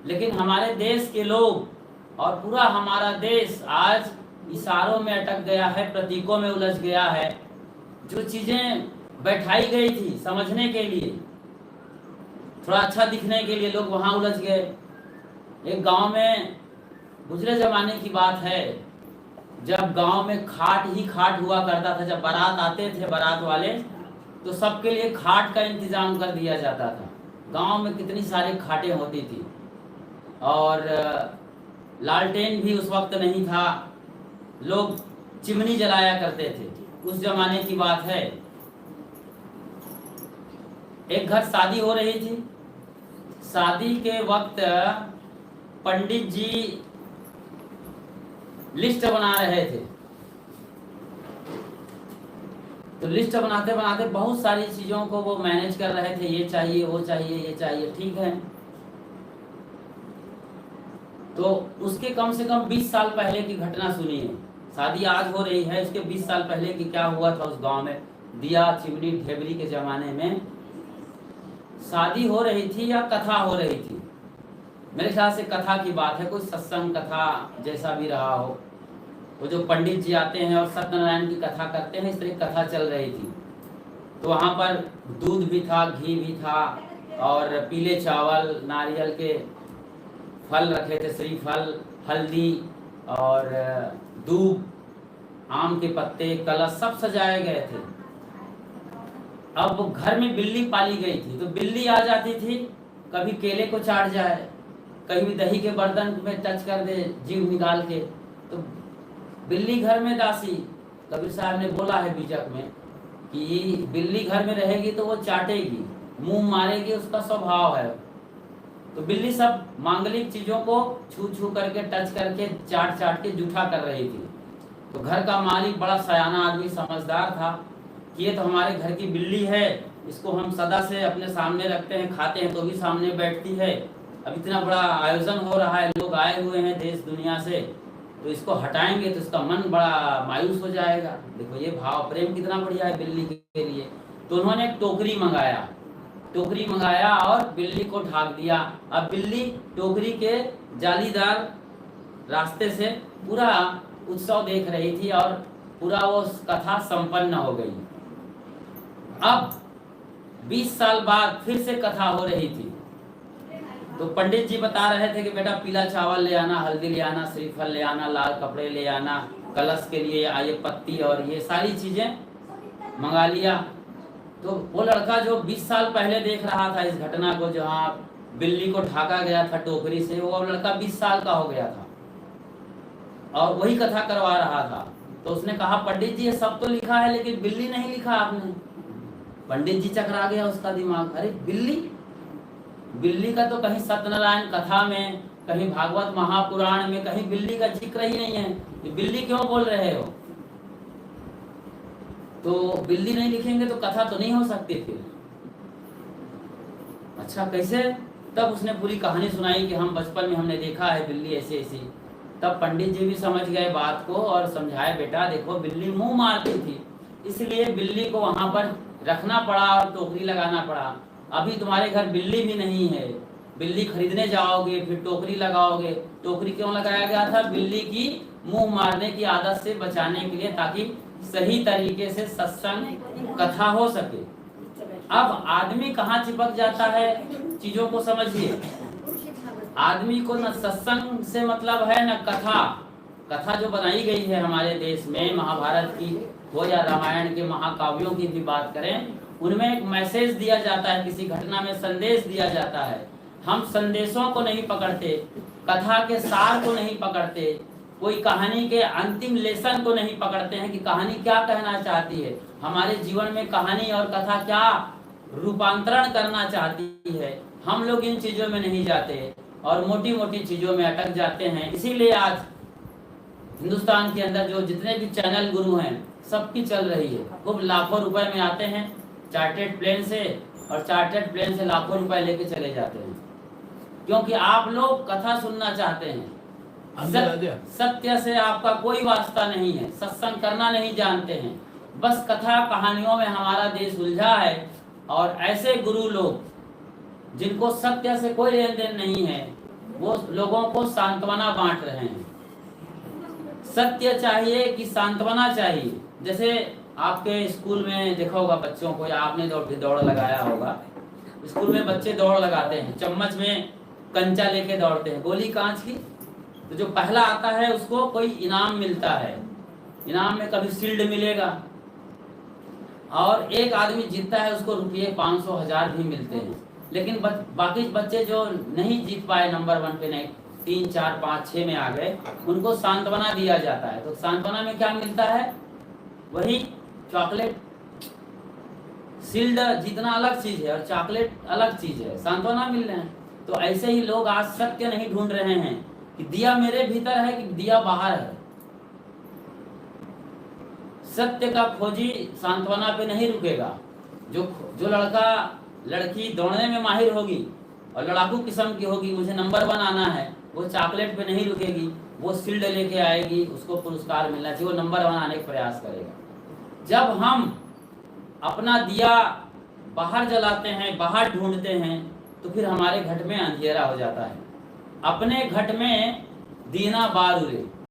लेकिन हमारे देश के लोग और पूरा हमारा देश आज इशारों में अटक गया है, प्रतीकों में उलझ गया है। जो चीज़ें बैठाई गई थी समझने के लिए, थोड़ा अच्छा दिखने के लिए, लोग वहाँ उलझ गए। एक गांव में गुजरे ज़माने की बात है, जब गांव में खाट ही खाट हुआ करता था। जब बारात आते थे बारात वाले, तो सबके लिए खाट का इंतज़ाम कर दिया जाता था। गांव में कितनी सारी खाटें होती थी, और लालटेन भी उस वक्त नहीं था, लोग चिमनी जलाया करते थे। उस जमाने की बात है। एक घर शादी हो रही थी। शादी के वक्त पंडित जी लिस्ट बना रहे थे। तो लिस्ट बनाते बनाते बहुत सारी चीज़ों को वो मैनेज कर रहे थे, ये चाहिए, वो चाहिए, ये चाहिए, ठीक है। तो उसके कम से कम 20 साल पहले की घटना सुनिए। शादी आज हो रही है, उसके 20 साल पहले की क्या हुआ था उस गांव में। दिया चिमनी ढेबरी के ज़माने में शादी हो रही थी या कथा हो रही थी, मेरे ख्याल से कथा की बात है, कोई सत्संग कथा जैसा भी रहा हो। वो जो पंडित जी आते हैं और सत्यनारायण की कथा करते हैं, इस तरह कथा चल रही थी। तो वहाँ पर दूध भी था, घी भी था, और पीले चावल, नारियल के फल रखे थे, श्रीफल, हल्दी और दूब, आम के पत्ते, कलश सब सजाए गए थे। अब घर में बिल्ली पाली गई थी, तो बिल्ली आ जाती थी, कभी केले को चाट जाए, कभी दही के बर्तन में टच कर दे जीभ निकाल के। तो बिल्ली घर में दासी, कबीर साहब ने बोला है बीजक में कि बिल्ली घर में रहेगी तो वो चाटेगी, मुंह मारेगी, उसका स्वभाव है। तो बिल्ली सब मांगलिक चीज़ों को छू छू करके, टच करके, चाट चाट के जूठा कर रही थी। तो घर का मालिक बड़ा सयाना आदमी, समझदार था कि ये तो हमारे घर की बिल्ली है, इसको हम सदा से अपने सामने रखते हैं, खाते हैं तो भी सामने बैठती है। अब इतना बड़ा आयोजन हो रहा है, लोग आए हुए हैं देश दुनिया से, तो इसको हटाएंगे तो इसका मन बड़ा मायूस हो जाएगा। देखो ये भाव प्रेम कितना बढ़िया है बिल्ली के लिए। तो उन्होंने एक टोकरी मंगाया और बिल्ली को ढाक दिया। अब बिल्ली टोकरी के जालीदार रास्ते से पूरा उत्सव देख रही थी और पूरा वो कथा संपन्न हो गई। अब 20 साल बाद फिर से कथा हो रही थी। तो पंडित जी बता रहे थे कि बेटा पीला चावल ले आना, हल्दी ले आना, श्रीफल ले आना, लाल कपड़े ले आना, कलश के लिए ये पत्ती और ये सारी चीज़ें मंगा लिया। तो वो लड़का जो 20 साल पहले देख रहा था इस घटना को, जहाँ बिल्ली को ढाका गया था टोकरी से, वो लड़का 20 साल का हो गया था और वही कथा करवा रहा था। तो उसने कहा पंडित जी ये सब तो लिखा है लेकिन बिल्ली नहीं लिखा आपने। पंडित जी चकरा गया उसका दिमाग, अरे बिल्ली का तो कहीं सत्यनारायण कथा में, कहीं भागवत महापुराण में कहीं बिल्ली का जिक्र ही नहीं है, तो बिल्ली क्यों बोल रहे हो। तो बिल्ली नहीं लिखेंगे तो कथा तो नहीं हो सकती फिर। अच्छा कैसे। तब उसने पूरी कहानी सुनाई कि हम बचपन में हमने देखा है बिल्ली ऐसी ऐसी। तब पंडित जी भी समझ गए बात को और समझाए, बेटा देखो बिल्ली मुंह मारती थी, इसलिए बिल्ली को वहां पर रखना पड़ा और टोकरी लगाना पड़ा। अभी तुम्हारे घर बिल्ली भी नहीं है, बिल्ली खरीदने जाओगे फिर टोकरी लगाओगे। टोकरी क्यों लगाया गया था, बिल्ली की मुंह मारने की आदत से बचाने के लिए, ताकि सही तरीके से सत्संग कथा हो सके। अब आदमी कहाँ चिपक जाता है, चीजों को समझिए। आदमी को न सत्संग से मतलब है न कथा जो बनाई गई है हमारे देश में, महाभारत की हो या रामायण के महाकाव्यों की भी बात करें, उनमें एक मैसेज दिया जाता है, किसी घटना में संदेश दिया जाता है। हम संदेशों को नहीं पकड़ते, कथा के सार को नहीं पकड़ते, कोई कहानी के अंतिम लेसन को नहीं पकड़ते हैं कि कहानी क्या कहना चाहती है, हमारे जीवन में कहानी और कथा क्या रूपांतरण करना चाहती है। हम लोग इन चीज़ों में नहीं जाते और मोटी मोटी चीज़ों में अटक जाते हैं। इसीलिए आज हिंदुस्तान के अंदर जो जितने भी चैनल गुरु हैं सबकी चल रही है, खूब लाखों रुपए में आते हैं चार्टेड प्लेन से, और चार्टेड प्लेन से लाखों रुपए लेके चले जाते हैं, क्योंकि आप लोग कथा सुनना चाहते हैं। सत्य से आपका कोई वास्ता नहीं है, सत्संग करना नहीं जानते हैं, बस कथा कहानियों में हमारा देश उलझा है। और ऐसे गुरु लोग जिनको सत्य से कोई लेन देन नहीं है, वो लोगों को सांत्वना बांट रहे हैं। सत्य चाहिए कि सांत्वना चाहिए? जैसे आपके स्कूल में देखा होगा बच्चों को, या आपने दौड़ लगाया होगा, स्कूल में बच्चे दौड़ लगाते हैं, चम्मच में कंचा लेके दौड़ते हैं, गोली कांच की। तो जो पहला आता है उसको कोई इनाम मिलता है, इनाम में कभी शील्ड मिलेगा, और एक आदमी जीतता है उसको रुपये 500 1000 भी मिलते हैं। लेकिन बाकी बच्चे जो नहीं जीत पाए, नंबर 1 पे नहीं, 3 4 5 6 में आ गए, उनको सांत्वना दिया जाता है। तो सांत्वना में क्या मिलता है? वही चॉकलेट। शील्ड जीतना अलग चीज है और चॉकलेट अलग चीज है, सांत्वना मिल रहे हैं। तो ऐसे ही लोग आज सत्य नहीं ढूंढ रहे हैं कि दिया मेरे भीतर है कि दिया बाहर है। सत्य का खोजी सांत्वना पे नहीं रुकेगा। जो लड़का लड़की दौड़ने में माहिर होगी और लड़ाकू किस्म की होगी, मुझे नंबर 1 आना है, वो चॉकलेट पे नहीं रुकेगी, वो शील्ड लेके आएगी, उसको पुरस्कार मिलना चाहिए, वो नंबर 1 आने का प्रयास करेगा। जब हम अपना दिया बाहर जलाते हैं, बाहर ढूंढते हैं, तो फिर हमारे घट में अंधेरा हो जाता है। अपने घट में दीना बार उरे।